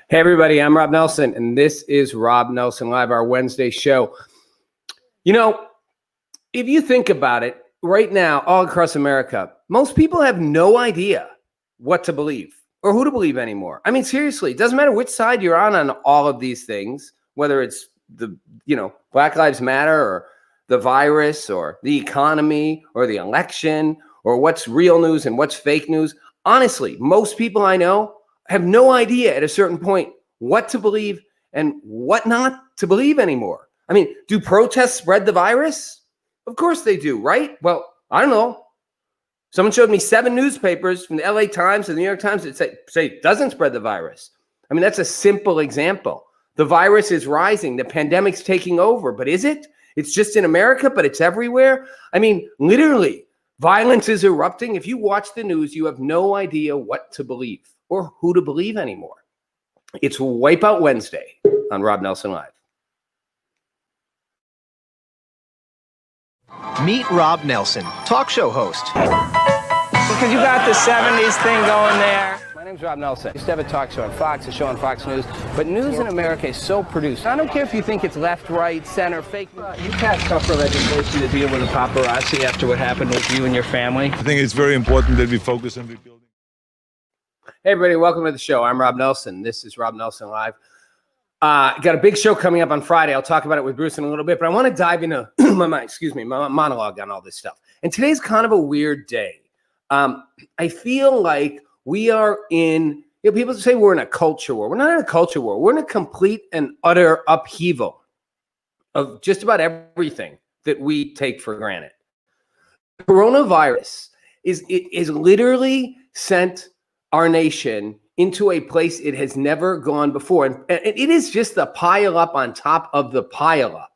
Hey, everybody, I'm Rob Nelson, and this is Rob Nelson Live, our Wednesday show. You know, if you think about it, right now, all across America, most people have no idea what to believe or who to believe anymore. I mean, seriously, it doesn't matter which side you're on all of these things, whether it's Black Lives Matter or the virus or the economy or the election or what's real news and what's fake news. Honestly, most people I know have no idea at a certain point what to believe and what not to believe anymore. I mean, do protests spread the virus? Of course they do, right? Well, I don't know. Someone showed me 7 newspapers from the LA Times and the New York Times that say it doesn't spread the virus. I mean, that's a simple example. The virus is rising. The pandemic's taking over, but is it? It's just in America, but it's everywhere. I mean, literally, violence is erupting. If you watch the news, you have no idea what to believe or who to believe anymore. It's Wipeout Wednesday on Rob Nelson Live. Meet Rob Nelson, talk show host. Because you got the 70s thing going there. My name's Rob Nelson. I used to have a talk show on Fox, a show on Fox News, but news in America is so produced. I don't care if you think it's left, right, center, fake news. You passed tougher legislation to deal with the paparazzi after what happened with you and your family. I think it's very important that we focus on rebuilding. Hey, everybody, welcome to the show. I'm Rob Nelson. This is Rob Nelson Live. Got a big show coming up on Friday. I'll talk about it with Bruce in a little bit, but I want to dive into my monologue on all this stuff. And today's kind of a weird day. I feel like we are in, people say we're in a culture war. We're not in a culture war. We're in a complete and utter upheaval of just about everything that we take for granted. Coronavirus is literally sent our nation into a place it has never gone before. And it is just the pile up on top of the pile up,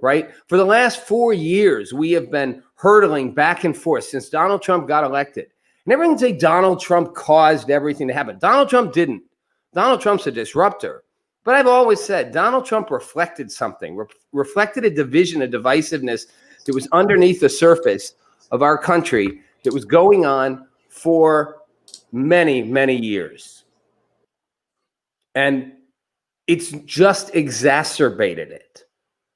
right? For the last 4 years, we have been hurtling back and forth since Donald Trump got elected. And everyone can say Donald Trump caused everything to happen. Donald Trump didn't. Donald Trump's a disruptor. But I've always said Donald Trump reflected something, reflected a division, a divisiveness that was underneath the surface of our country that was going on for many, many years. And it's just exacerbated it.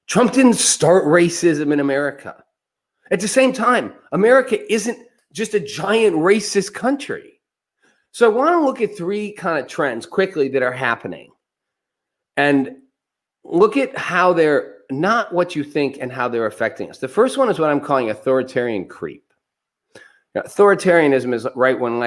Trump didn't start racism in America. At the same time, America isn't just a giant racist country. So I want to look at 3 kind of trends quickly that are happening and look at how they're not what you think and how they're affecting us. The first one is what I'm calling authoritarian creep. Now, authoritarianism is right when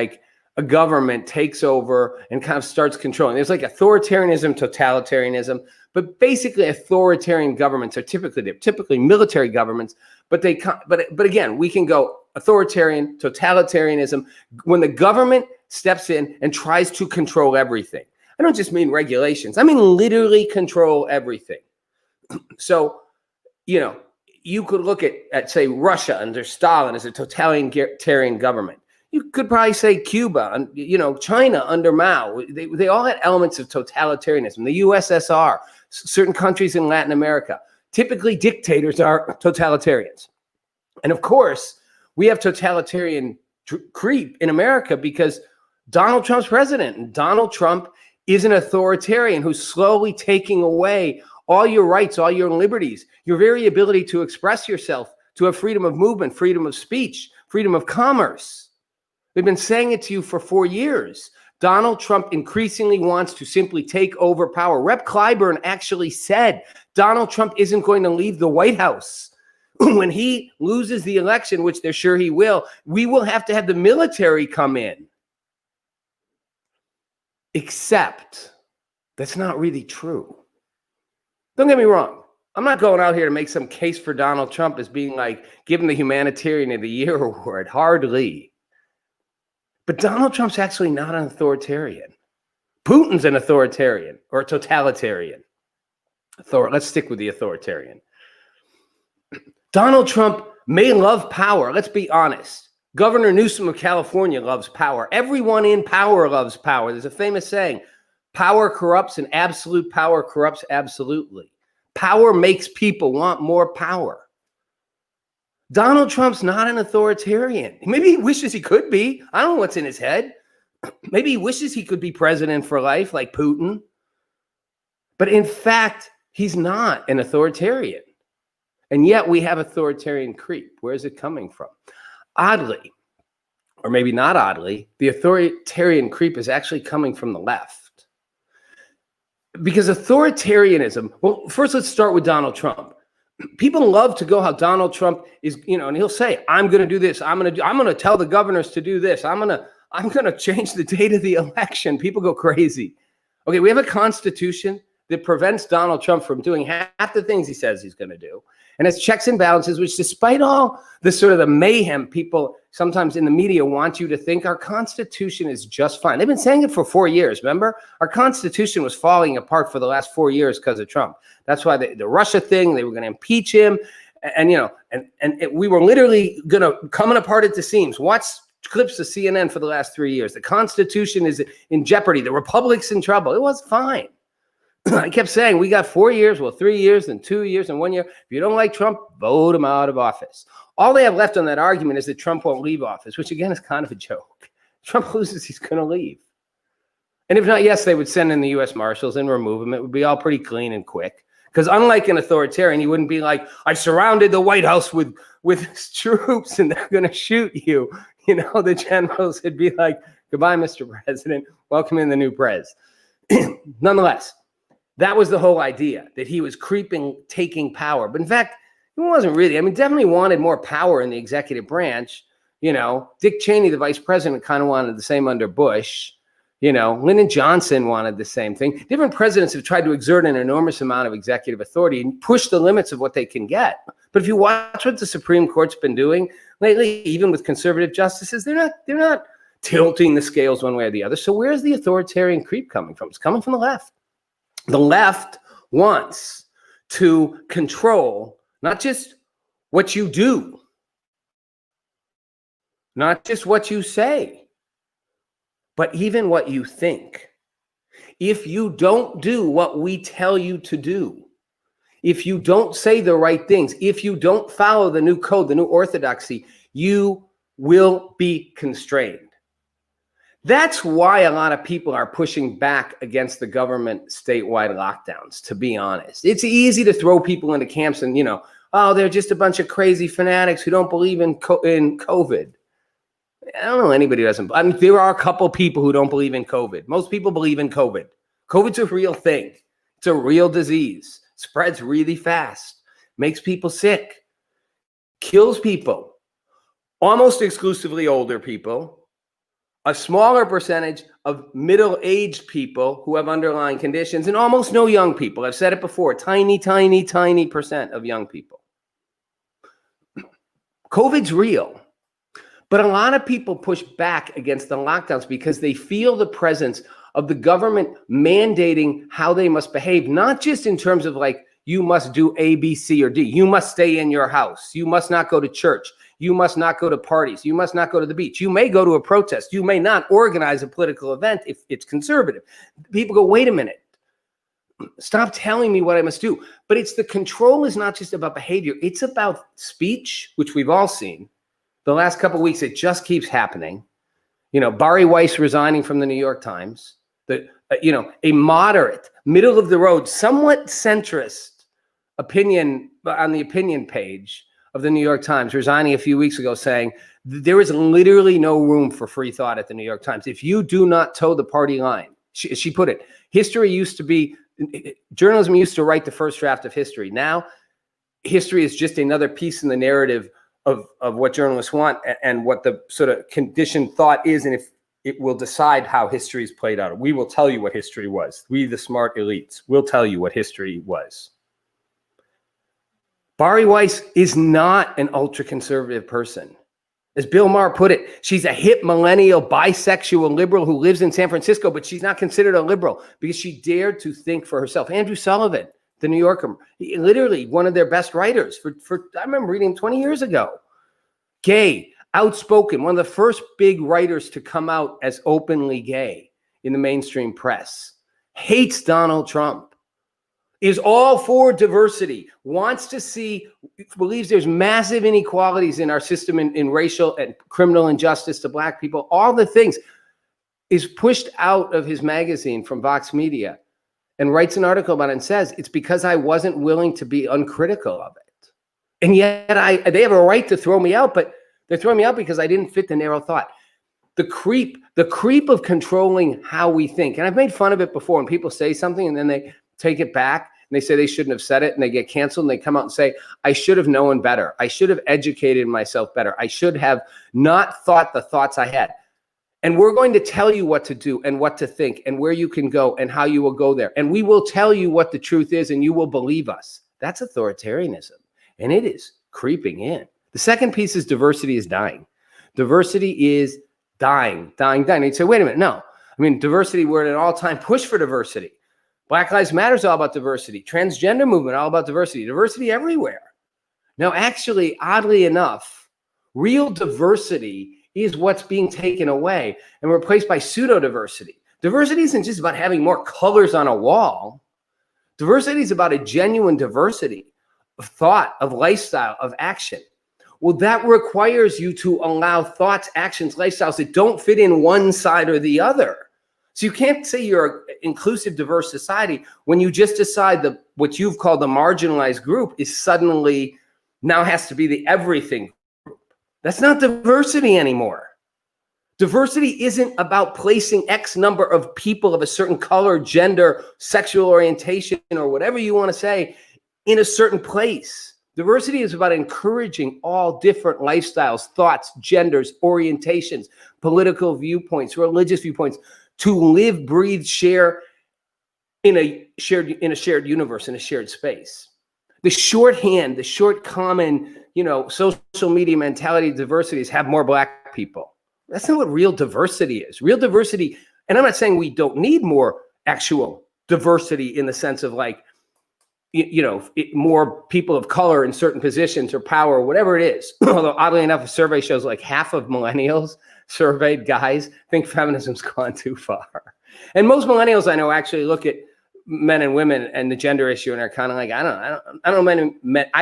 a government takes over and kind of starts controlling. There's authoritarianism, totalitarianism, but basically authoritarian governments are typically military governments, but again, we can go authoritarian, totalitarianism, when the government steps in and tries to control everything. I don't just mean regulations. I mean literally control everything. So, you could look at say Russia under Stalin as a totalitarian government. You could probably say Cuba and, China under Mao. They all had elements of totalitarianism. The USSR, certain countries in Latin America. Typically, dictators are totalitarians. And of course, we have totalitarian creep in America because Donald Trump's president. And Donald Trump is an authoritarian who's slowly taking away all your rights, all your liberties, your very ability to express yourself, to have freedom of movement, freedom of speech, freedom of commerce. They've been saying it to you for 4 years. Donald Trump increasingly wants to simply take over power. Rep. Clyburn actually said Donald Trump isn't going to leave the White House. When he loses the election, which they're sure he will, we will have to have the military come in. Except that's not really true. Don't get me wrong. I'm not going out here to make some case for Donald Trump as being given the Humanitarian of the Year award. Hardly. But Donald Trump's actually not an authoritarian. Putin's an authoritarian or a totalitarian. Let's stick with the authoritarian. Donald Trump may love power. Let's be honest. Governor Newsom of California loves power. Everyone in power loves power. There's a famous saying, power corrupts and absolute power corrupts absolutely. Power makes people want more power. Donald Trump's not an authoritarian. Maybe he wishes he could be. I don't know what's in his head. Maybe he wishes he could be president for life like Putin. But in fact, he's not an authoritarian. And yet we have authoritarian creep. Where is it coming from? Oddly, or maybe not oddly, the authoritarian creep is actually coming from the left. Because authoritarianism, well, first let's start with Donald Trump. People love to go how Donald Trump is, and he'll say, I'm going to do this. I'm going to tell the governors to do this. I'm going to change the date of the election. People go crazy. Okay, we have a constitution that prevents Donald Trump from doing half the things he says he's going to do. And it's checks and balances, which despite all the sort of the mayhem people sometimes in the media want you to think, our Constitution is just fine. They've been saying it for 4 years, remember? Our Constitution was falling apart for the last 4 years because of Trump. That's why the Russia thing, they were going to impeach him. And we were literally coming apart at the seams. Watch clips of CNN for the last 3 years. The Constitution is in jeopardy. The Republic's in trouble. It was fine. I kept saying, we got 4 years, well, 3 years, and 2 years, and 1 year. If you don't like Trump, vote him out of office. All they have left on that argument is that Trump won't leave office, which again is kind of a joke. Trump loses, he's going to leave. And if not, yes, they would send in the U.S. Marshals and remove him. It would be all pretty clean and quick. Because unlike an authoritarian, he wouldn't be like, I surrounded the White House with troops and they're going to shoot you. The generals would be like, goodbye, Mr. President. Welcome in the new prez. Nonetheless, that was the whole idea, that he was taking power. But in fact, he wasn't really. Definitely wanted more power in the executive branch. Dick Cheney, the vice president, kind of wanted the same under Bush. Lyndon Johnson wanted the same thing. Different presidents have tried to exert an enormous amount of executive authority and push the limits of what they can get. But if you watch what the Supreme Court's been doing lately, even with conservative justices, they're not tilting the scales one way or the other. So where's the authoritarian creep coming from? It's coming from the left. The left wants to control not just what you do, not just what you say, but even what you think. If you don't do what we tell you to do, if you don't say the right things, if you don't follow the new code, the new orthodoxy, you will be constrained. That's why a lot of people are pushing back against the government statewide lockdowns, to be honest. It's easy to throw people into camps and, they're just a bunch of crazy fanatics who don't believe in COVID. I don't know anybody who doesn't. There are a couple people who don't believe in COVID. Most people believe in COVID. COVID's a real thing. It's a real disease. Spreads really fast. Makes people sick. Kills people. Almost exclusively older people. A smaller percentage of middle-aged people who have underlying conditions, and almost no young people. I've said it before, tiny, tiny, tiny percent of young people. COVID's real. But a lot of people push back against the lockdowns because they feel the presence of the government mandating how they must behave, not just in terms of like, you must do A, B, C, or D. You must stay in your house. You must not go to church. You must not go to parties. You must not go to the beach. You may go to a protest. You may not organize a political event if it's conservative. People go, wait a minute. Stop telling me what I must do. But the control is not just about behavior. It's about speech, which we've all seen. The last couple of weeks, it just keeps happening. Bari Weiss resigning from the New York Times. A moderate, middle of the road, somewhat centrist opinion on the opinion page of the New York Times resigning a few weeks ago, saying there is literally no room for free thought at the New York Times. If you do not toe the party line, she put it, journalism used to write the first draft of history. Now, history is just another piece in the narrative of what journalists want and what the sort of conditioned thought is, and if it will decide how history is played out. We will tell you what history was. We, the smart elites, will tell you what history was. Bari Weiss is not an ultra-conservative person. As Bill Maher put it, she's a hip millennial bisexual liberal who lives in San Francisco, but she's not considered a liberal because she dared to think for herself. Andrew Sullivan, the New Yorker, literally one of their best writers I remember reading him 20 years ago. Gay, outspoken, one of the first big writers to come out as openly gay in the mainstream press. Hates Donald Trump. Is all for diversity, wants to see, believes there's massive inequalities in our system in racial and criminal injustice to black people, all the things, is pushed out of his magazine from Vox Media and writes an article about it and says, it's because I wasn't willing to be uncritical of it. And yet they have a right to throw me out, but they're throwing me out because I didn't fit the narrow thought. The creep of controlling how we think. And I've made fun of it before, and people say something and then they take it back and they say they shouldn't have said it, and they get canceled, and they come out and say, I should have known better. I should have educated myself better. I should have not thought the thoughts I had. And we're going to tell you what to do and what to think and where you can go and how you will go there. And we will tell you what the truth is, and you will believe us. That's authoritarianism. And it is creeping in. The second piece is diversity is dying. Diversity is dying. And you'd say, wait a minute. No. I mean, diversity, we're at an all-time push for diversity. Black Lives Matter is all about diversity. Transgender movement, all about diversity. Diversity everywhere. Now, actually, oddly enough, real diversity is what's being taken away and replaced by pseudo-diversity. Diversity isn't just about having more colors on a wall. Diversity is about a genuine diversity of thought, of lifestyle, of action. Well, that requires you to allow thoughts, actions, lifestyles that don't fit in one side or the other. So you can't say you're an inclusive, diverse society when you just decide that what you've called the marginalized group is suddenly now has to be the everything group. That's not diversity anymore. Diversity isn't about placing X number of people of a certain color, gender, sexual orientation, or whatever you want to say in a certain place. Diversity is about encouraging all different lifestyles, thoughts, genders, orientations, political viewpoints, religious viewpoints, to live, breathe, share in a shared universe, in a shared space. The shorthand, the short common, social media mentality of diversity is have more Black people. That's not what real diversity is. Real diversity, and I'm not saying we don't need more actual diversity in the sense of like, more people of color in certain positions or power, or whatever it is. Although oddly enough, a survey shows like half of millennials surveyed guys think feminism's gone too far. And most millennials I know actually look at men and women and the gender issue and are kind of like, I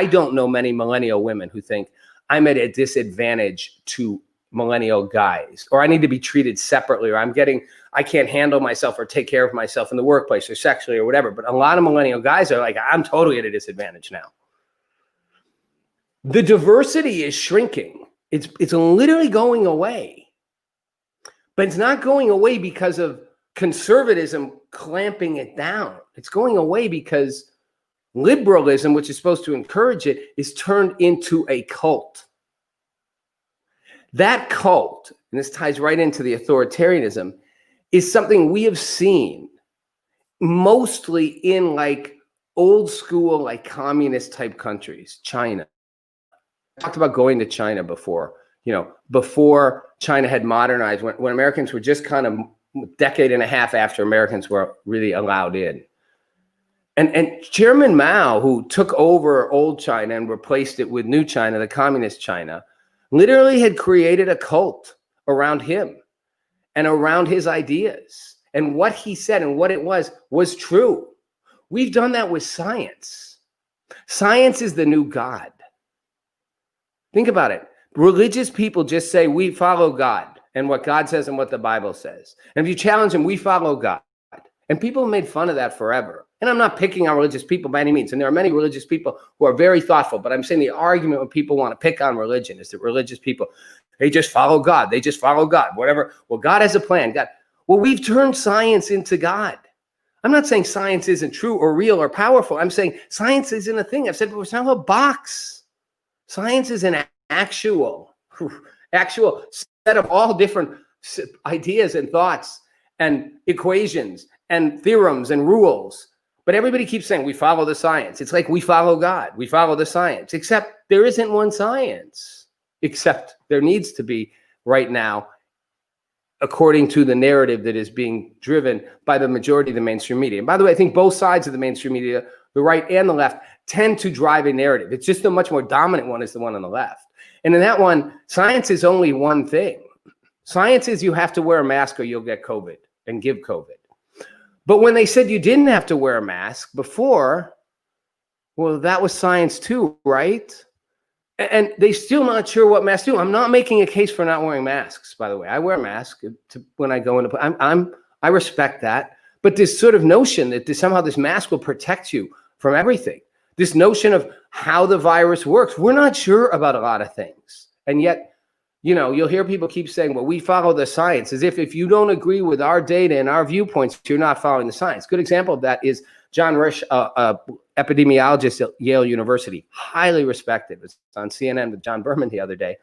don't know many millennial women who think I'm at a disadvantage to millennial guys, or I need to be treated separately, or I can't handle myself or take care of myself in the workplace or sexually or whatever. But a lot of millennial guys are like, I'm totally at a disadvantage now. The diversity is shrinking. It's literally going away. But it's not going away because of conservatism clamping it down. It's going away because liberalism, which is supposed to encourage it, is turned into a cult. That cult, and this ties right into the authoritarianism, is something we have seen mostly in like old school, like communist type countries, China. I talked about going to China before, before China had modernized, when Americans were just kind of a decade and a half after Americans were really allowed in. And Chairman Mao, who took over old China and replaced it with new China, the communist China, literally had created a cult around him and around his ideas. And what he said and what it was true. We've done that with science. Science is the new God. Think about it. Religious people just say, we follow God and what God says and what the Bible says. And if you challenge them, we follow God. And people have made fun of that forever. And I'm not picking on religious people by any means. And there are many religious people who are very thoughtful. But I'm saying the argument when people want to pick on religion is that religious people, they just follow God. They just follow God, whatever. Well, God has a plan. Well, we've turned science into God. I'm not saying science isn't true or real or powerful. I'm saying science isn't a thing. I've said before, it's not a box. Science is an actual set of all different ideas and thoughts and equations and theorems and rules. But everybody keeps saying we follow the science. It's like we follow God. We follow the science, except there isn't one science, except there needs to be right now, according to the narrative that is being driven by the majority of the mainstream media. And by the way, I think both sides of the mainstream media, the right and the left, tend to drive a narrative. It's just the much more dominant one is the one on the left. And in that one, science is only one thing. Science is you have to wear a mask or you'll get COVID and give COVID. But when they said you didn't have to wear a mask before, well, that was science too, right? And they're still not sure what masks do. I'm not making a case for not wearing masks, by the way. I wear a mask when I go into. I respect that, But this sort of notion that somehow this mask will protect you from everything, this notion of how the virus works, we're not sure about a lot of things. And yet, you'll hear people keep saying, well, we follow the science, as if you don't agree with our data and our viewpoints, you're not following the science. Good example of that is John Risch, epidemiologist at Yale University, highly respected. It was on CNN with John Berman the other day.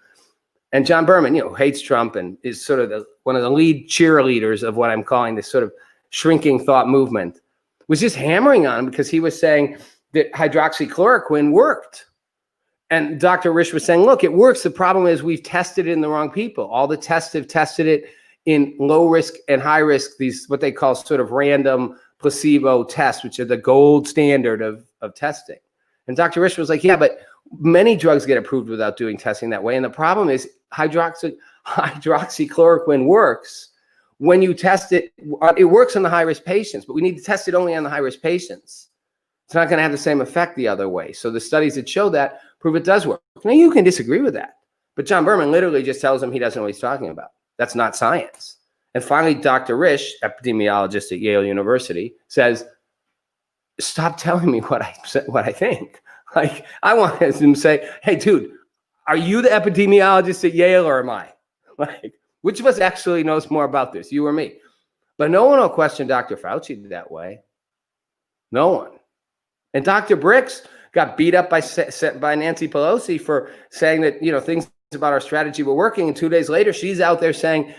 And John Berman, hates Trump and is sort of one of the lead cheerleaders of what I'm calling this sort of shrinking thought movement, was just hammering on him because he was saying that hydroxychloroquine worked. And Dr. Risch was saying, look, it works. The problem is we've tested it in the wrong people. All the tests have tested it in low risk and high risk, these what they call sort of random placebo tests, which are the gold standard of testing. And Dr. Risch was like, yeah, but many drugs get approved without doing testing that way. And the problem is hydroxychloroquine works when you test it. It works on the high risk patients, but we need to test it only on the high risk patients. It's not going to have the same effect the other way. So the studies that show that prove it does work. Now, you can disagree with that, but John Berman literally just tells him he doesn't know what he's talking about. That's not science. And finally, Dr. Risch, epidemiologist at Yale University, says, stop telling me what I think. Like, I want him to say, hey, dude, are you the epidemiologist at Yale or am I? Like, which of us actually knows more about this, you or me? But no one will question Dr. Fauci that way. No one. And Dr. Bricks got beat up by Nancy Pelosi for saying that, things about our strategy were working. And 2 days later, she's out there saying,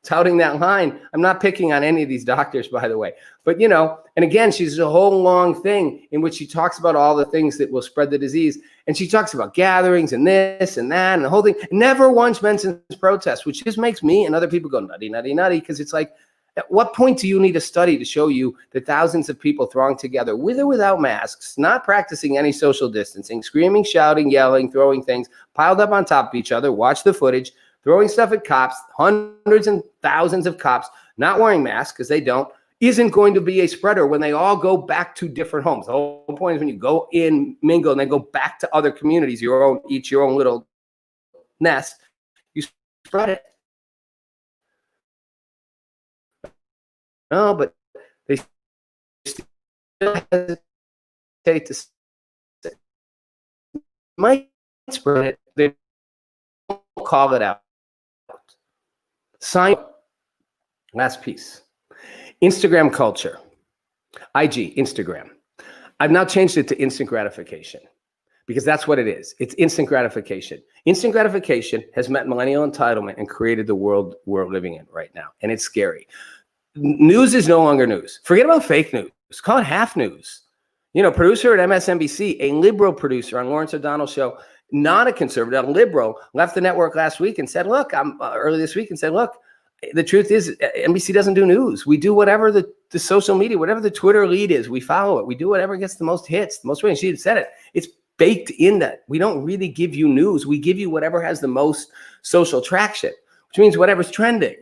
touting that line. I'm not picking on any of these doctors, by the way. But, and again, she's a whole long thing in which she talks about all the things that will spread the disease. And she talks about gatherings and this and that and the whole thing. Never once mentions protests, which just makes me and other people go nutty, nutty, nutty. Because it's like, at what point do you need a study to show you that thousands of people thronged together with or without masks, not practicing any social distancing, screaming, shouting, yelling, throwing things, piled up on top of each other, watch the footage, throwing stuff at cops, hundreds and thousands of cops not wearing masks because they don't, isn't going to be a spreader when they all go back to different homes. The whole point is when you go in, mingle, and then go back to other communities, each your own little nest, you spread it. No, but they still hesitate to say, might spread it. They don't call it out. Last piece. Instagram culture. Instagram. I've now changed it to instant gratification because that's what it is. It's instant gratification. Instant gratification has met millennial entitlement and created the world we're living in right now. And it's scary. News is no longer news. Forget about fake news. Call it half news. Producer at MSNBC, a liberal producer on Lawrence O'Donnell's show, not a conservative, a liberal, left the network last week and said, look, early this week and said, look, the truth is NBC doesn't do news. We do whatever the social media, whatever the Twitter lead is, we follow it. We do whatever gets the most hits, the most ratings. She had said it. It's baked in that. We don't really give you news. We give you whatever has the most social traction, which means whatever's trending.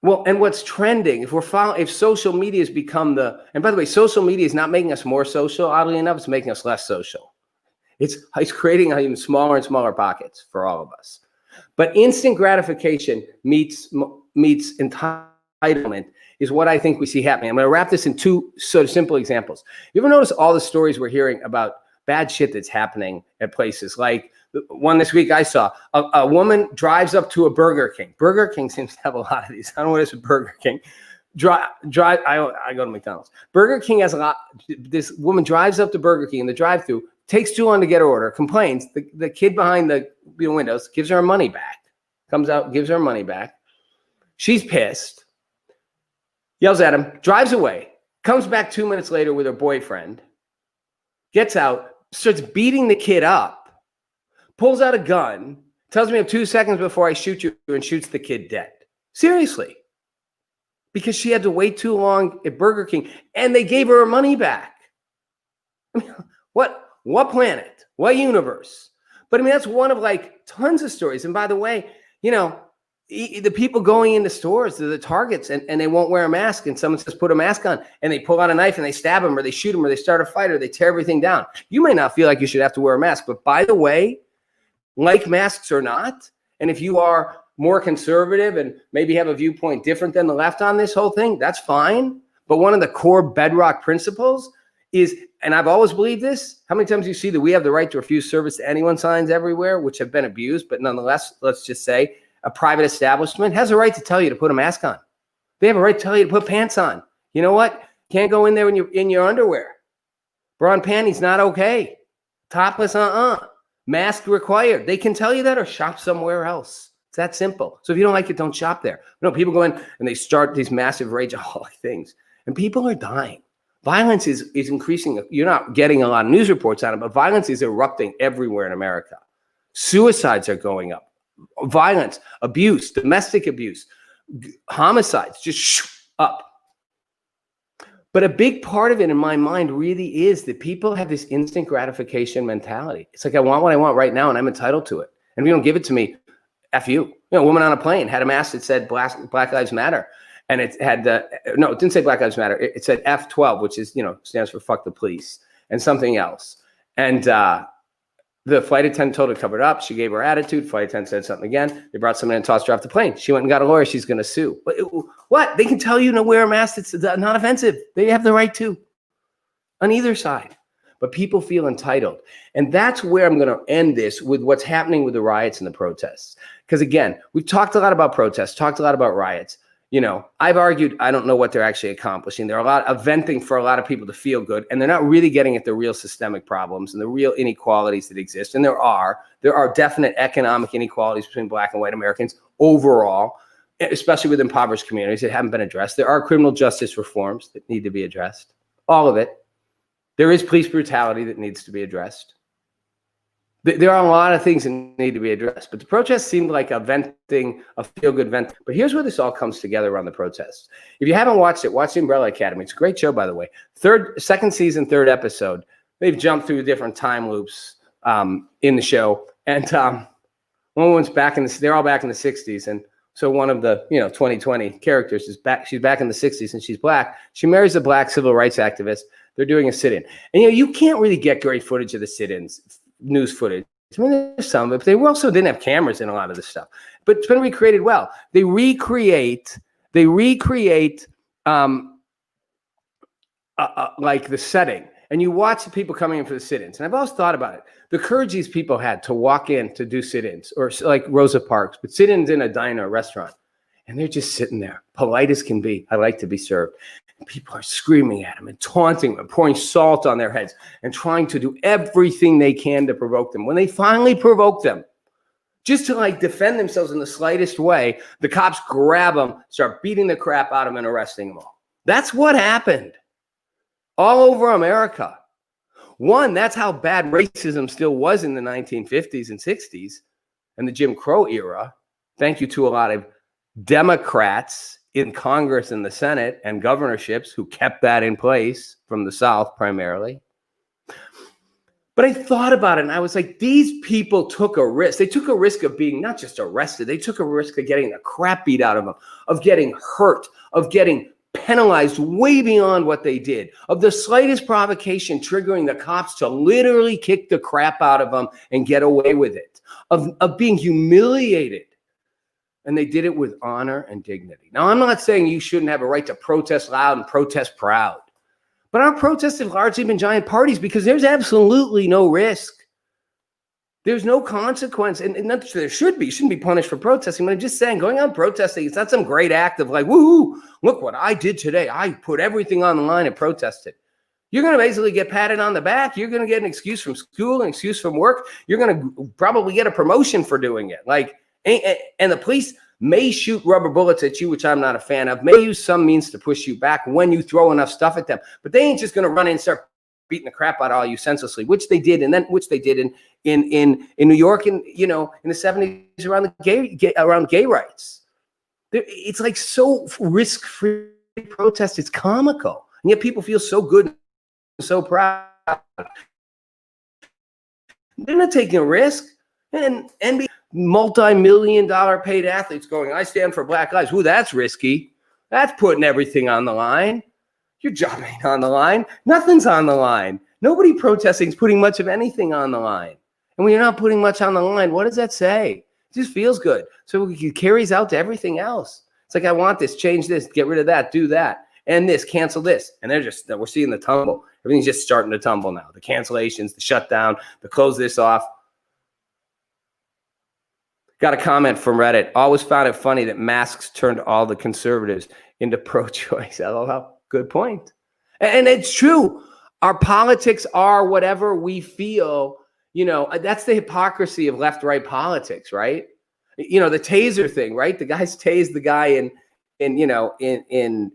Well, and what's trending, if social media has become and by the way, social media is not making us more social, oddly enough, it's making us less social. It's creating even smaller and smaller pockets for all of us. But instant gratification meets entitlement is what I think we see happening. I'm going to wrap this in two sort of simple examples. You ever notice all the stories we're hearing about bad shit that's happening at places? Like one this week I saw, a woman drives up to a Burger King. Burger King seems to have a lot of these. I don't know what it is with Burger King. I go to McDonald's. Burger King has a lot. This woman drives up to Burger King in the drive-thru, takes too long to get her order, complains. The kid behind the windows gives her money back. Comes out, gives her money back. She's pissed. Yells at him, drives away, comes back 2 minutes later with her boyfriend, gets out, starts beating the kid up, pulls out a gun, tells me I have 2 seconds before I shoot you, and shoots the kid dead. Seriously. Because she had to wait too long at Burger King, and they gave her money back. I mean, what planet? What universe? But I mean, that's one of like tons of stories. And by the way, the people going into stores, the targets, and they won't wear a mask, and someone says, put a mask on, and they pull out a knife and they stab them, or they shoot them, or they start a fight, or they tear everything down. You may not feel like you should have to wear a mask, but by the way, like masks or not, and if you are more conservative and maybe have a viewpoint different than the left on this whole thing, that's fine. But one of the core bedrock principles is, and I've always believed this, how many times you see that we have the right to refuse service to anyone signs everywhere, which have been abused, but nonetheless, let's just say a private establishment has a right to tell you to put a mask on. They have a right to tell you to put pants on. You know what? Can't go in there in your underwear. Bra and panties not okay. Topless, Mask required. They can tell you that or shop somewhere else. It's that simple. So if you don't like it, don't shop there. You know, people go in and they start these massive rageaholic things, and people are dying. Violence is increasing. You're not getting a lot of news reports on it, but violence is erupting everywhere in America. Suicides are going up. Violence, abuse, domestic abuse, homicides just up. But a big part of it in my mind really is that people have this instant gratification mentality. It's like, I want what I want right now and I'm entitled to it. And if you don't give it to me, F you. You know, a woman on a plane had a mask that said Black Lives Matter. And it had no, it didn't say Black Lives Matter. It said F12, which is, stands for fuck the police, and something else. And the flight attendant told her to cover it up. She gave her attitude. Flight attendant said something again. They brought someone in and tossed her off the plane. She went and got a lawyer. She's going to sue. What? They can tell you to wear a mask that's not offensive. They have the right to, on either side. But people feel entitled. And that's where I'm going to end this, with what's happening with the riots and the protests. Because again, we've talked a lot about protests, talked a lot about riots. I've argued I don't know what they're actually accomplishing. There are a lot of venting for a lot of people to feel good, and they're not really getting at the real systemic problems and the real inequalities that exist. And there are definite economic inequalities between Black and white Americans overall, especially with impoverished communities that haven't been addressed. There are criminal justice reforms that need to be addressed. All of it. There is police brutality that needs to be addressed. There are a lot of things that need to be addressed, but the protests seemed like a feel-good vent. But here's where this all comes together around the protests. If you haven't watched it, watch The Umbrella Academy. It's a great show, by the way. Second season, third episode. They've jumped through different time loops in the show, and one one's back they're all back in the 60s, and so one of the 2020 characters is back. She's back in the 60s, and she's Black. She marries a Black civil rights activist. They're doing a sit-in, and you can't really get great footage of the sit-ins. News footage. I mean, there's some, but they also didn't have cameras in a lot of this stuff. But it's been recreated well. They recreate like the setting, and you watch the people coming in for the sit-ins. And I've always thought about it. The courage these people had to walk in to do sit-ins, or like Rosa Parks, but sit-ins in a diner, restaurant, and they're just sitting there, polite as can be. I like to be served. And people are screaming at them and taunting them, pouring salt on their heads, and trying to do everything they can to provoke them. When they finally provoke them, just to defend themselves in the slightest way, the cops grab them, start beating the crap out of them, and arresting them all. That's what happened all over America. One, that's how bad racism still was in the 1950s and 60s and the Jim Crow era. Thank you to a lot of Democrats in Congress and the Senate and governorships who kept that in place, from the South primarily. But I thought about it, and I was like, these people took a risk. They took a risk of being not just arrested. They took a risk of getting the crap beat out of them, of getting hurt, of getting penalized way beyond what they did, of the slightest provocation triggering the cops to literally kick the crap out of them and get away with it, of being humiliated. And they did it with honor and dignity. Now, I'm not saying you shouldn't have a right to protest loud and protest proud. But our protests have largely been giant parties because there's absolutely no risk. There's no consequence. And not that there should be. You shouldn't be punished for protesting. But I'm just saying, going on protesting, it's not some great act of like, woohoo, look what I did today. I put everything on the line and protested. You're going to basically get patted on the back. You're going to get an excuse from school, an excuse from work. You're going to probably get a promotion for doing it. And the police may shoot rubber bullets at you, which I'm not a fan of, may use some means to push you back when you throw enough stuff at them. But they ain't just going to run in and start beating the crap out of all you senselessly, which they did, which they did in New York in the 70s around gay rights. It's like so risk-free protest. It's comical. And yet people feel so good and so proud. They're not taking a risk. And multi-million-dollar paid athletes going, I stand for Black lives. Ooh, that's risky. That's putting everything on the line. Your job ain't on the line. Nothing's on the line. Nobody protesting is putting much of anything on the line. And when you're not putting much on the line, what does that say? It It just feels good. So it carries out to everything else. It's like, I want this, change this, get rid of that, do that, and this, cancel this. And we're seeing the tumble. Everything's just starting to tumble now. The cancellations, the shutdown, the close this off. Got a comment from Reddit. Always found it funny that masks turned all the conservatives into pro-choice. LOL. Good point. And it's true. Our politics are whatever we feel. That's the hypocrisy of left-right politics, right? The taser thing, right? The guys tased the guy in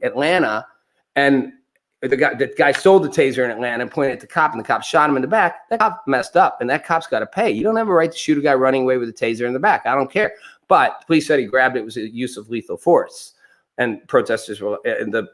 Atlanta, and the guy sold the taser in Atlanta and pointed at the cop, and the cop shot him in the back. That cop messed up, and that cop's got to pay. You don't have a right to shoot a guy running away with a taser in the back. I don't care. But the police said he grabbed it was a use of lethal force, and protesters were, and the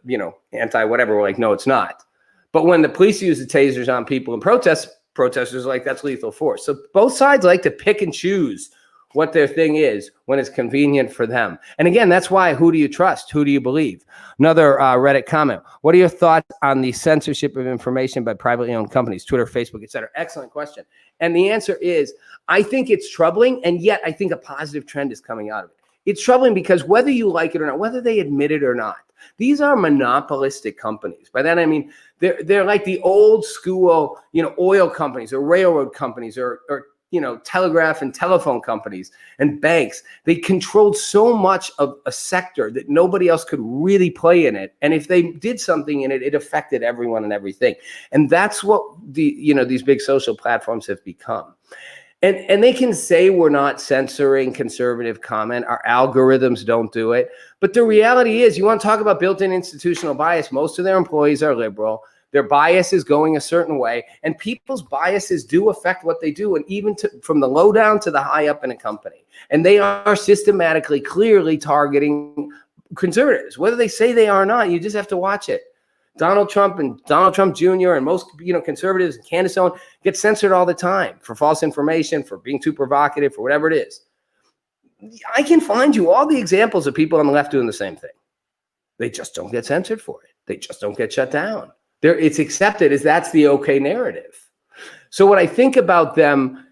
anti-whatever were like, no, it's not. But when the police use the tasers on people in protesters are like, that's lethal force. So both sides like to pick and choose what their thing is when it's convenient for them. And again, that's why, who do you trust? Who do you believe? Another Reddit comment. What are your thoughts on the censorship of information by privately owned companies, Twitter, Facebook, et cetera? Excellent question. And the answer is, I think it's troubling, and yet I think a positive trend is coming out of it. It's troubling because whether you like it or not, whether they admit it or not, these are monopolistic companies. By that I mean they're like the old school, oil companies or railroad companies or telegraph and telephone companies and banks. They controlled so much of a sector that nobody else could really play in it. And if they did something in it, it affected everyone and everything. And that's what these big social platforms have become. And they can say we're not censoring conservative comment. Our algorithms don't do it. But the reality is, you want to talk about built-in institutional bias, most of their employees are liberal. Their bias is going a certain way. And people's biases do affect what they do, and even from the low down to the high up in a company. And they are systematically, clearly targeting conservatives. Whether they say they are or not, you just have to watch it. Donald Trump and Donald Trump Jr. and most conservatives and Candace Owen get censored all the time for false information, for being too provocative, for whatever it is. I can find you all the examples of people on the left doing the same thing. They just don't get censored for it. They just don't get shut down. It's accepted as that's the okay narrative. So what I think about them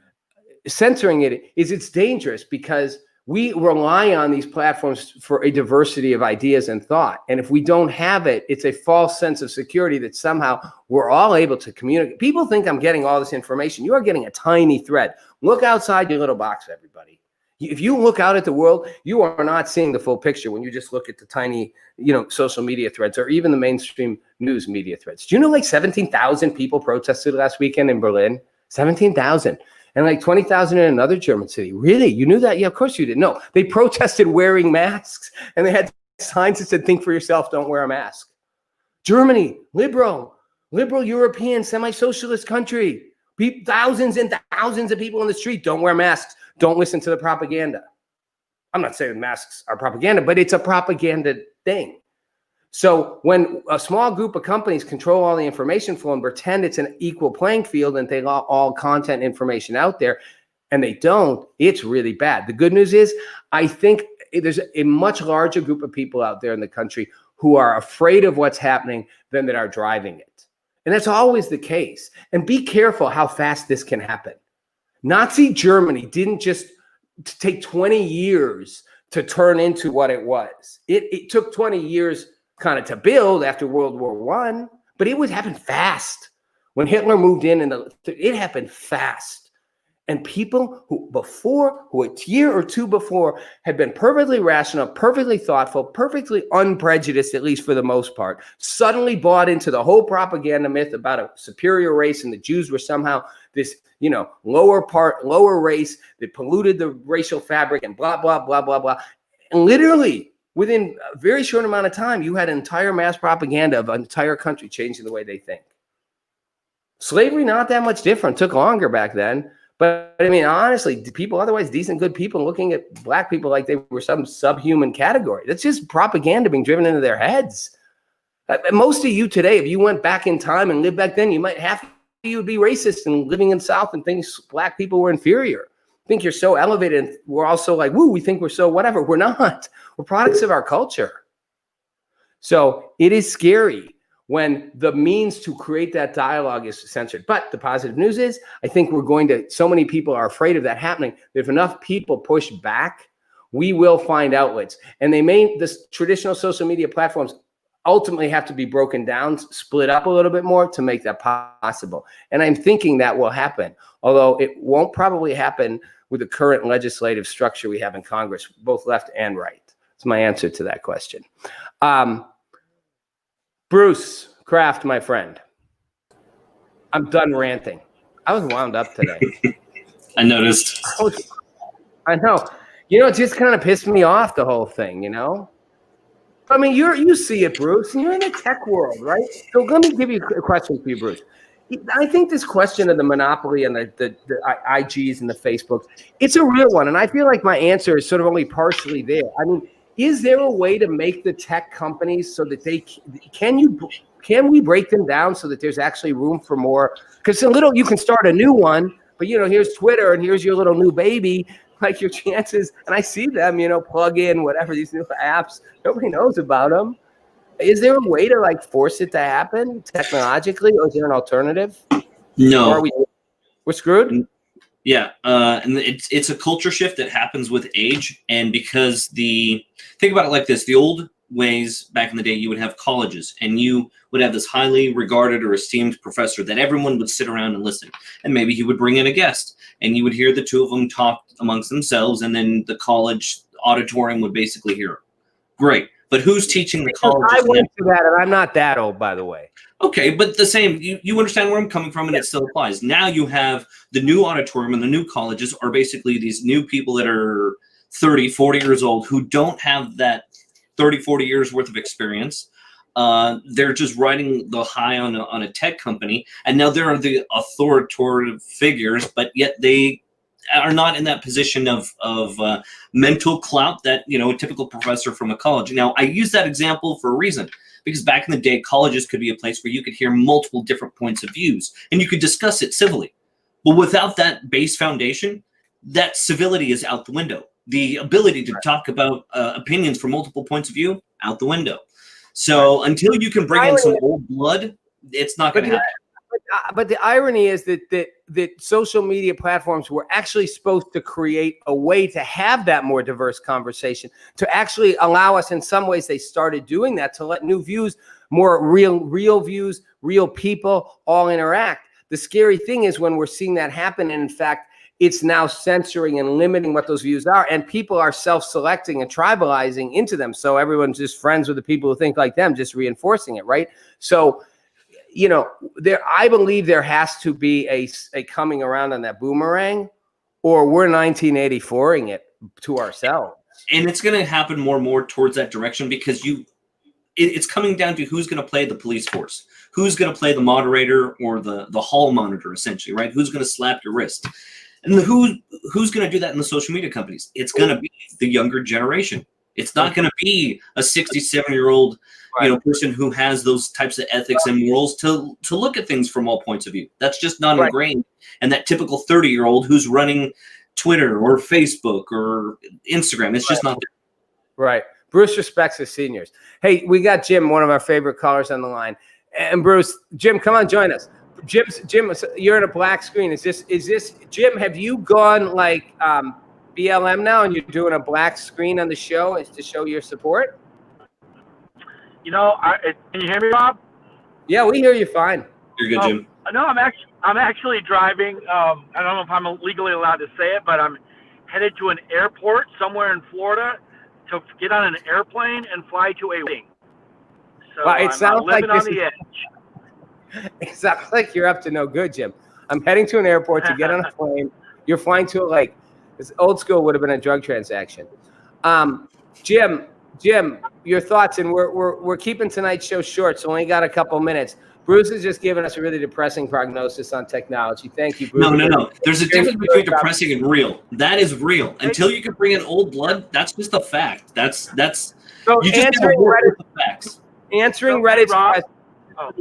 censoring it is it's dangerous because we rely on these platforms for a diversity of ideas and thought. And if we don't have it, it's a false sense of security that somehow we're all able to communicate. People think I'm getting all this information. You are getting a tiny thread. Look outside your little box, everybody. If you look out at the world, you are not seeing the full picture when you just look at the tiny, social media threads or even the mainstream news media threads. Do you know like 17,000 people protested last weekend in Berlin? 17,000. And like 20,000 in another German city. Really? You knew that? Yeah, of course you did. No, they protested wearing masks, and they had signs that said, think for yourself, don't wear a mask. Germany, liberal European, semi-socialist country. Thousands and thousands of people in the street, don't wear masks. Don't listen to the propaganda. I'm not saying masks are propaganda, but it's a propaganda thing. So when a small group of companies control all the information flow and pretend it's an equal playing field and they allow all content information out there, and they don't, it's really bad. The good news is, I think there's a much larger group of people out there in the country who are afraid of what's happening than that are driving it. And that's always the case. And be careful how fast this can happen. Nazi Germany didn't just take 20 years to turn into what it was. It took 20 years kind of to build after World War I, but it would happen fast. When Hitler moved in, it happened fast. And people who a year or two before had been perfectly rational, perfectly thoughtful, perfectly unprejudiced, at least for the most part, suddenly bought into the whole propaganda myth about a superior race, and the Jews were somehow this, lower race that polluted the racial fabric and blah, blah, blah, blah, blah. And literally, within a very short amount of time, you had entire mass propaganda of an entire country changing the way they think. Slavery, not that much different. Took longer back then. But I mean, honestly, people, otherwise decent, good people, looking at black people like they were some subhuman category. That's just propaganda being driven into their heads. Most of you today, if you went back in time and lived back then, you would be racist and living in the South and think black people were inferior. Think you're so elevated, and we're also like, woo, we think we're so whatever. We're not. We're products of our culture. So it is scary when the means to create that dialogue is censored. But the positive news is, I think so many people are afraid of that happening. If enough people push back, we will find outlets. And the traditional social media platforms ultimately have to be broken down, split up a little bit more to make that possible. And I'm thinking that will happen, although it won't probably happen with the current legislative structure we have in Congress, both left and right. That's my answer to that question. Bruce Kraft, my friend, I'm done ranting. I was wound up today. I noticed. I know. It just kind of pissed me off, the whole thing, I mean, you see it, Bruce, and you're in the tech world, right? So let me give you a question for you, Bruce. I think this question of the monopoly and the IGs and the Facebooks, it's a real one. And I feel like my answer is sort of only partially there. I mean, is there a way to make the tech companies so that can we break them down so that there's actually room for more? Because you can start a new one, but here's Twitter and here's your little new baby. Like your chances, and I see them, plug in whatever these new apps. Nobody knows about them. Is there a way to force it to happen technologically, or is there an alternative? No, or we're screwed. Yeah, and it's a culture shift that happens with age, and because think about it like this: the old ways back in the day, you would have colleges, and you would have this highly regarded or esteemed professor that everyone would sit around and listen, and maybe he would bring in a guest, and you would hear the two of them talk amongst themselves, and then the college auditorium would basically hear it. Great, but who's teaching the college? I went to that, and I'm not that old, by the way. Okay, but the same, you understand where I'm coming from, and it still applies. Now you have the new auditorium, and the new colleges are basically these new people that are 30, 40 years old who don't have that 30, 40 years worth of experience. They're just riding the high on a tech company, and now they're the authoritative figures, but yet they are not in that position of mental clout that a typical professor from a college. Now, I use that example for a reason, because back in the day, colleges could be a place where you could hear multiple different points of views, and you could discuss it civilly. But without that base foundation, that civility is out the window. The ability to talk about opinions from multiple points of view, out the window. So until you can bring in some old blood, it's not going to happen. But the irony is that social media platforms were actually supposed to create a way to have that more diverse conversation, to actually allow us, in some ways they started doing that, to let new views, more real views, real people all interact. The scary thing is when we're seeing that happen, and in fact, it's now censoring and limiting what those views are, and people are self-selecting and tribalizing into them. So everyone's just friends with the people who think like them, just reinforcing it, right? So, I believe there has to be a coming around on that boomerang, or we're 1984ing it to ourselves. And it's going to happen more and more towards that direction, because it's coming down to who's going to play the police force, who's going to play the moderator or the hall monitor, essentially, right? Who's going to slap your wrist? And who's going to do that in the social media companies? It's going to be the younger generation. It's not going to be a 67-year-old person who has those types of ethics and morals to look at things from all points of view. That's just not ingrained. And that typical 30-year-old who's running Twitter or Facebook or Instagram, it's just not there. Right. Bruce respects his seniors. Hey, we got Jim, one of our favorite callers, on the line. And Bruce, Jim, come on, join us. Jim, you're in a black screen. Is this Jim? Have you gone like BLM now, and you're doing a black screen on the show to show your support? Can you hear me, Rob? Yeah, we hear you fine. You're good, Jim. No, I'm actually driving. I don't know if I'm legally allowed to say it, but I'm headed to an airport somewhere in Florida to get on an airplane and fly to a wedding. So well, I'm living on the edge. It sounds like you're up to no good, Jim. I'm heading to an airport to get on a plane. You're flying to a lake. This old school would have been a drug transaction. Jim, your thoughts, and we're keeping tonight's show short, so only got a couple minutes. Bruce has just given us a really depressing prognosis on technology. Thank you, Bruce. No. There's a difference between depressing and real. That is real. Until you can bring in old blood, that's just a fact. That's so you just answering Reddit, the facts. Answering Reddit's question.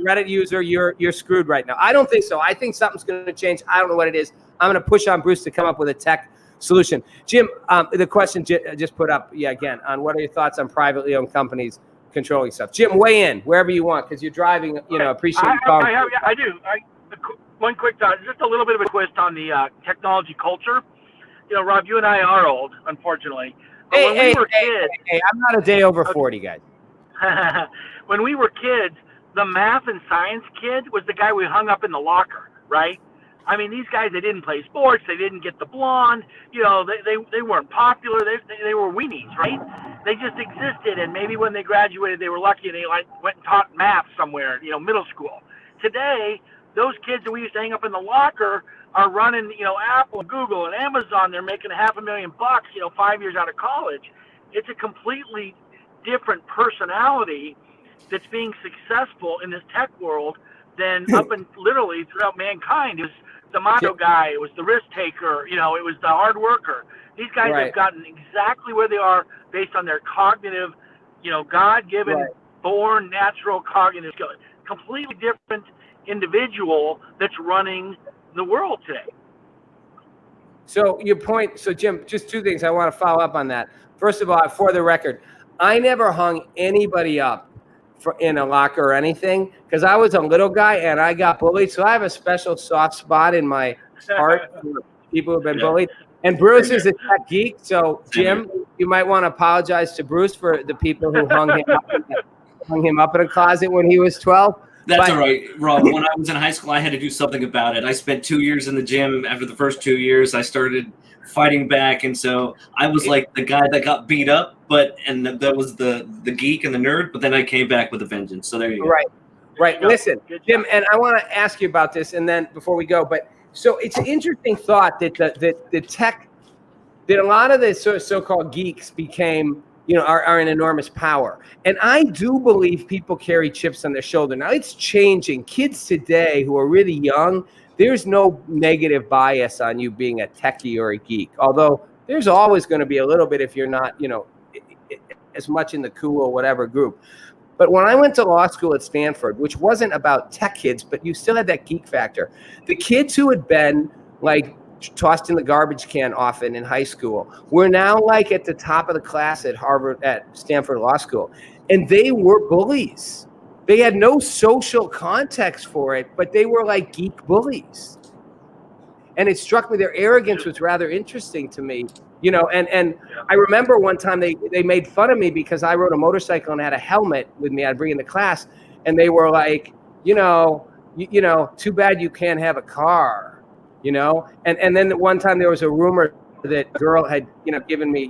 Reddit user, you're screwed right now. I don't think so. I think something's going to change. I don't know what it is. I'm going to push on Bruce to come up with a tech solution. Jim, the question just put up again on what are your thoughts on privately owned companies controlling stuff. Jim, weigh in wherever you want because you're driving. Appreciate you calling. I do. One quick thought, just a little bit of a twist on the technology culture. Rob, you and I are old, unfortunately. But when we were kids, I'm not a day over 40, guys. When we were kids, the math and science kid was the guy we hung up in the locker, right? I mean, these guys, they didn't play sports. They didn't get the blonde. They weren't popular. They were weenies, right? They just existed, and maybe when they graduated, they were lucky and they went and taught math somewhere, middle school. Today, those kids that we used to hang up in the locker are running, Apple, Google, and Amazon. They're making $500,000, 5 years out of college. It's a completely different personality that's being successful in this tech world than up and literally throughout mankind. It was the macho guy. It was the risk taker. It was the hard worker. These guys have gotten exactly where they are based on their cognitive, God-given, born, natural cognitive skill. Completely different individual that's running the world today. So your point, Jim, just two things I want to follow up on that. First of all, for the record, I never hung anybody up in a locker or anything because I was a little guy and I got bullied. So I have a special soft spot in my heart for people who've been bullied. And Bruce is a tech geek. So Jim, you might want to apologize to Bruce for the people who hung him up in a closet when he was 12. That's all right, Rob. When I was in high school, I had to do something about it. I spent 2 years in the gym. After the first 2 years, I started fighting back, and so I was like the guy that got beat up, that was the geek and the nerd. But then I came back with a vengeance. So there you go. Right. Listen, Jim, and I want to ask you about this, and then before we go, so it's an interesting thought that the tech, that a lot of the so-called geeks became, are an enormous power. And I do believe people carry chips on their shoulder. Now it's changing. Kids today who are really young, there's no negative bias on you being a techie or a geek. Although there's always going to be a little bit if you're not, as much in the cool or whatever group. But when I went to law school at Stanford, which wasn't about tech kids, but you still had that geek factor, the kids who had been tossed in the garbage can often in high school were now at the top of the class at Stanford Law School. And they were bullies. They had no social context for it, but they were like geek bullies. And it struck me, their arrogance was rather interesting to me, and I remember one time they made fun of me because I rode a motorcycle and had a helmet with me. I'd bring in the class and they were like, too bad you can't have a car. And then one time there was a rumor that a girl had, given me,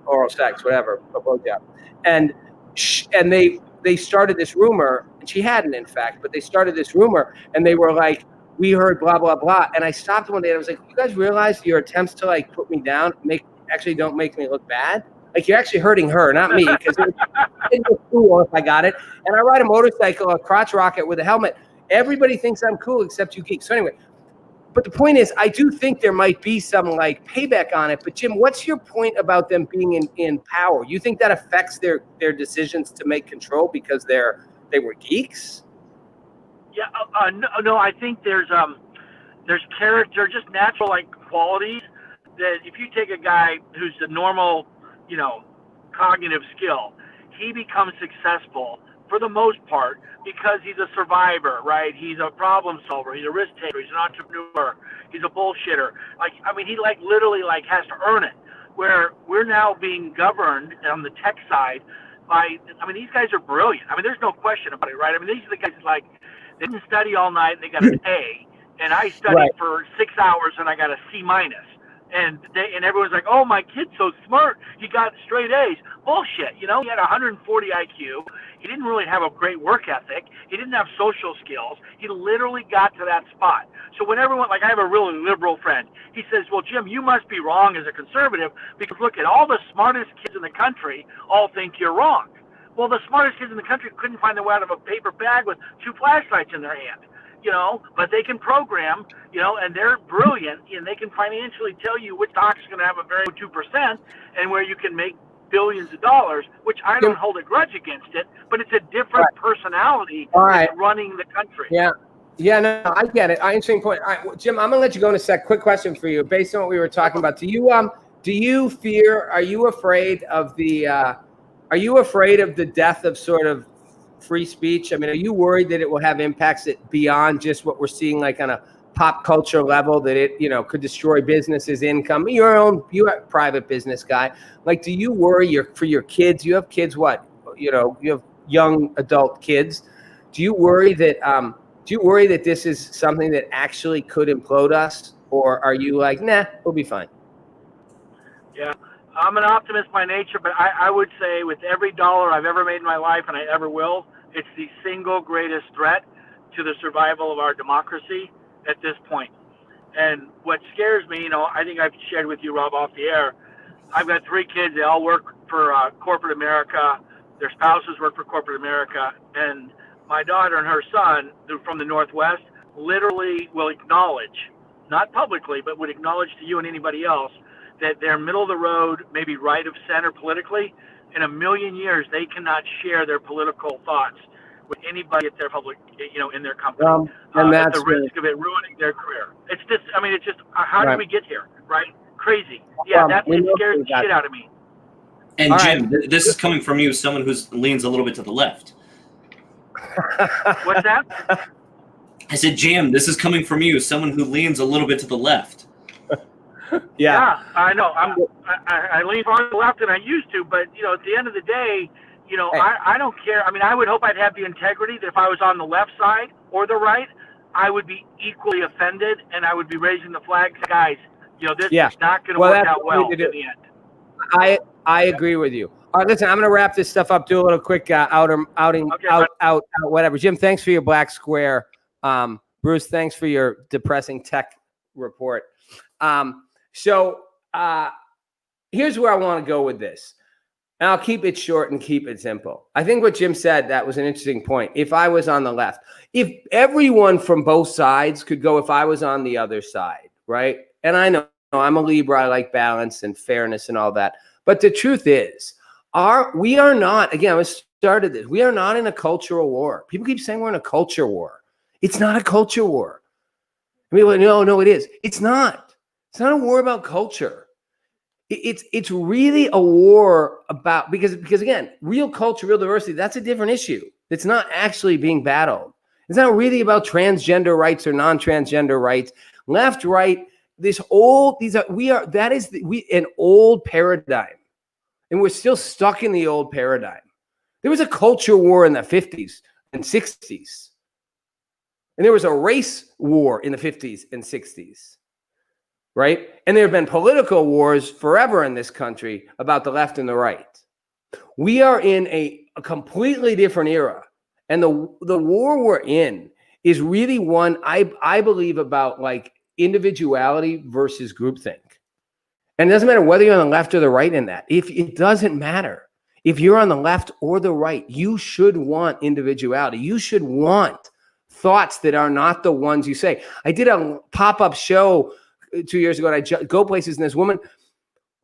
oral sex, whatever, a blowjob. And they started this rumor, and she hadn't, in fact, but they started this rumor, and they were like, we heard blah, blah, blah. And I stopped one day and I was like, you guys realize your attempts to put me down actually don't make me look bad? You're actually hurting her, not me, because it was cool if I got it. And I ride a motorcycle, a crotch rocket with a helmet. Everybody thinks I'm cool except you geeks. So anyway, but the point is, I do think there might be some payback on it. But Jim, what's your point about them being in power? You think that affects their decisions to make control because they were geeks? Yeah, no. I think there's character, just natural qualities that if you take a guy who's a normal, cognitive skill, he becomes successful for the most part because he's a survivor, right? He's a problem solver. He's a risk taker. He's an entrepreneur. He's a bullshitter. He literally has to earn it. Where we're now being governed on the tech side by, these guys are brilliant. There's no question about it, right? These are the guys they didn't study all night and they got an A, and I studied for 6 hours and I got a C minus. And everyone's like, oh, my kid's so smart. He got straight A's. Bullshit. He had 140 IQ. He didn't really have a great work ethic. He didn't have social skills. He literally got to that spot. So when everyone, I have a really liberal friend, he says, well, Jim, you must be wrong as a conservative because look at all the smartest kids in the country all think you're wrong. Well, the smartest kids in the country couldn't find their way out of a paper bag with 2 flashlights in their hand. But they can program, and they're brilliant, and they can financially tell you which stock's going to have a very 2% and where you can make billions of dollars, which I don't hold a grudge against it, but it's a different personality that's running the country. Yeah, no, I get it. Interesting point. All right, Jim, I'm going to let you go in a sec. Quick question for you. Based on what we were talking about, are you afraid of Are you afraid of the death of sort of free speech? I mean, are you worried that it will have impacts that beyond just what we're seeing, like on a pop culture level, that it, could destroy businesses' income? You're a private business guy. Like, do you worry for your kids? You have kids, what? You have young adult kids. Do you worry that this is something that actually could implode us? Or are you like, nah, we'll be fine? Yeah, I'm an optimist by nature, but I would say with every dollar I've ever made in my life, and I ever will, it's the single greatest threat to the survival of our democracy at this point. And what scares me, I think I've shared with you, Rob, off the air, I've got 3 kids. They all work for corporate America. Their spouses work for corporate America. And my daughter and her son, from the Northwest, literally will acknowledge, not publicly, but would acknowledge to you and anybody else, that they're middle of the road, maybe right of center politically. In a million years, they cannot share their political thoughts with anybody at their public, in their company, and at that's the risk of it ruining their career. It's just, how Right. did we get here, right? Crazy. Yeah, it scares the shit out of me. And All Jim, right. this is coming from you, someone who leans a little bit to the left. What's that? I said, Jim, this is coming from you, someone who leans a little bit to the left. Yeah, I know. I lean farther to the left than I used to, but at the end of the day, I don't care. I mean, I would hope I'd have the integrity that if I was on the left side or the right, I would be equally offended, and I would be raising the flag, guys. This is not going to work out well in the end. I agree with you. All right, listen, I'm going to wrap this stuff up. Do a little quick outing, whatever. Jim, thanks for your black square. Bruce, thanks for your depressing tech report. So here's where I want to go with this. And I'll keep it short and keep it simple. I think what Jim said, that was an interesting point. If I was on the left, if everyone from both sides could go, if I was on the other side, right? And I know I'm a Libra, I like balance and fairness and all that. But the truth is, we are not, again, I started this, we are not in a cultural war. People keep saying we're in a culture war. It's not a culture war. I mean, no, it is. It's not. It's not a war about culture. It's really a war about, because again, real culture, real diversity, that's a different issue. It's not actually being battled. It's not really about transgender rights or non-transgender rights. Left, right, an old paradigm. And we're still stuck in the old paradigm. There was a culture war in the 50s and 60s. And there was a race war in the 50s and 60s. Right? And there have been political wars forever in this country about the left and the right. We are in a completely different era. And the war we're in is really one, I believe, about like individuality versus groupthink. And it doesn't matter whether you're on the left or the right in that. It doesn't matter. If you're on the left or the right, you should want individuality. You should want thoughts that are not the ones you say. I did a pop-up show 2 years ago, and I go places, and this woman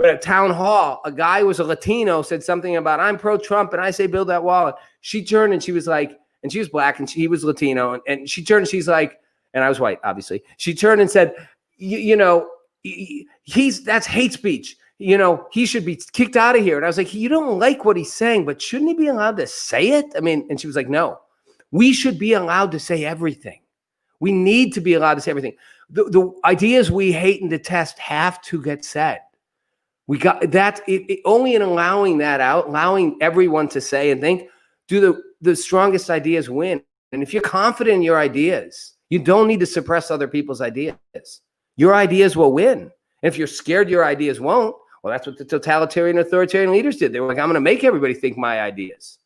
at a town hall, a guy who was a Latino said something about, I'm pro-Trump, and I say build that wall. She turned, and she was like, and she was black, and he was Latino, and she turned, and she's like, and I was white, obviously. She turned and said, that's hate speech. He should be kicked out of here. And I was like, you don't like what he's saying, but shouldn't he be allowed to say it? I mean, and she was like, no, we should be allowed to say everything. We need to be allowed to say everything. The ideas we hate and detest have to get said. We got that. Only in allowing that out, allowing everyone to say and think, do the strongest ideas win. And if you're confident in your ideas, you don't need to suppress other people's ideas. Your ideas will win. And if you're scared your ideas won't, well, that's what the totalitarian authoritarian leaders did. They were like, I'm going to make everybody think my ideas.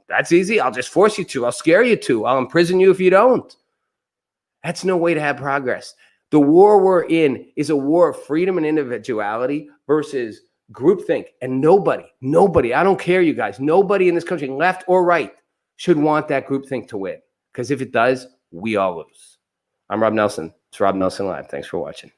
That's easy. I'll just force you to. I'll scare you to. I'll imprison you if you don't. That's no way to have progress. The war we're in is a war of freedom and individuality versus groupthink. And nobody, I don't care, you guys, nobody in this country, left or right, should want that groupthink to win. Because if it does, we all lose. I'm Rob Nelson. It's Rob Nelson Live. Thanks for watching.